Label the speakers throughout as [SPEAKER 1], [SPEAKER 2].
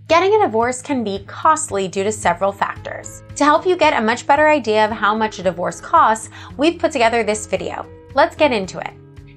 [SPEAKER 1] Getting a divorce can be costly due to several factors. To help you get a much better idea of how much a divorce costs, we've put together this video. Let's get into it.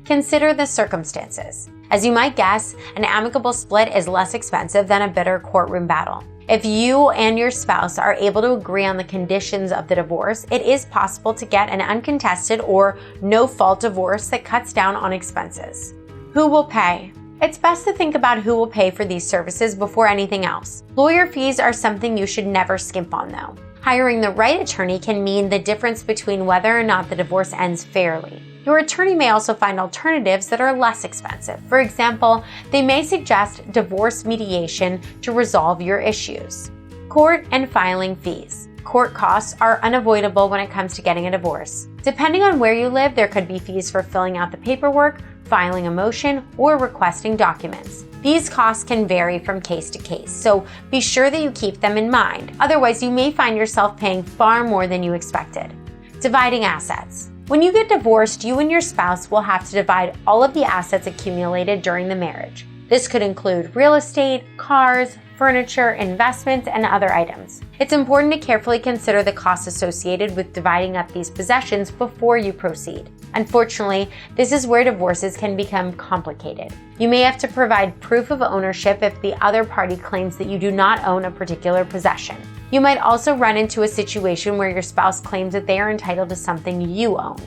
[SPEAKER 1] Consider the circumstances. As you might guess, an amicable split is less expensive than a bitter courtroom battle. If you and your spouse are able to agree on the conditions of the divorce, it is possible to get an uncontested or no-fault divorce that cuts down on expenses. Who will pay? It's best to think about who will pay for these services before anything else. Lawyer fees are something you should never skimp on, though. Hiring the right attorney can mean the difference between whether or not the divorce ends fairly. Your attorney may also find alternatives that are less expensive. For example, they may suggest divorce mediation to resolve your issues. Court and filing fees. Court costs are unavoidable when it comes to getting a divorce. Depending on where you live, there could be fees for filling out the paperwork, filing a motion, or requesting documents. These costs can vary from case to case, so be sure that you keep them in mind. Otherwise, you may find yourself paying far more than you expected. Dividing assets. When you get divorced, you and your spouse will have to divide all of the assets accumulated during the marriage. This could include real estate, cars, furniture, investments, and other items. It's important to carefully consider the costs associated with dividing up these possessions before you proceed. Unfortunately, this is where divorces can become complicated. You may have to provide proof of ownership if the other party claims that you do not own a particular possession. You might also run into a situation where your spouse claims that they are entitled to something you own.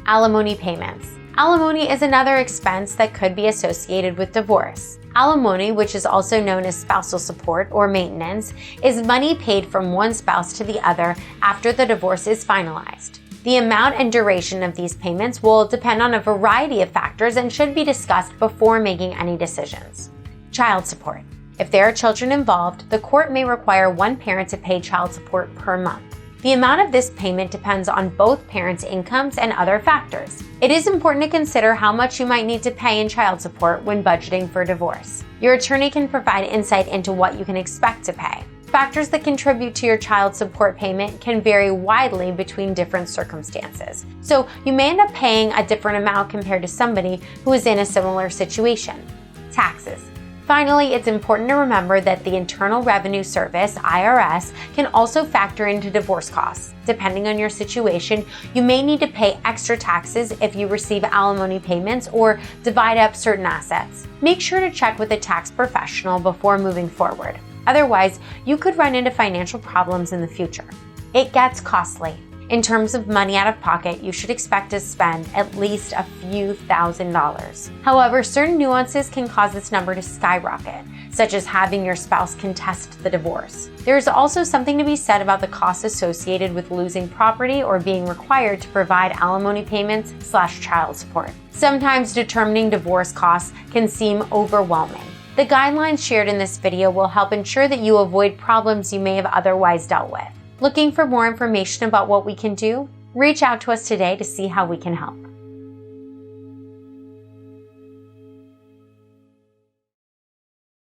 [SPEAKER 1] Alimony payments. Alimony is another expense that could be associated with divorce. Alimony, which is also known as spousal support or maintenance, is money paid from one spouse to the other after the divorce is finalized. The amount and duration of these payments will depend on a variety of factors and should be discussed before making any decisions. Child support. If there are children involved, the court may require one parent to pay child support per month. The amount of this payment depends on both parents' incomes and other factors. It is important to consider how much you might need to pay in child support when budgeting for divorce. Your attorney can provide insight into what you can expect to pay. Factors that contribute to your child support payment can vary widely between different circumstances, so you may end up paying a different amount compared to somebody who is in a similar situation. Taxes. Finally, it's important to remember that the Internal Revenue Service, IRS, can also factor into divorce costs. Depending on your situation, you may need to pay extra taxes if you receive alimony payments or divide up certain assets. Make sure to check with a tax professional before moving forward. Otherwise, you could run into financial problems in the future. It gets costly. In terms of money out of pocket, you should expect to spend at least a few $1,000s. However, certain nuances can cause this number to skyrocket, such as having your spouse contest the divorce. There is also something to be said about the costs associated with losing property or being required to provide alimony payments/child support. Sometimes determining divorce costs can seem overwhelming. The guidelines shared in this video will help ensure that you avoid problems you may have otherwise dealt with. Looking for more information about what we can do? Reach out to us today to see how we can help.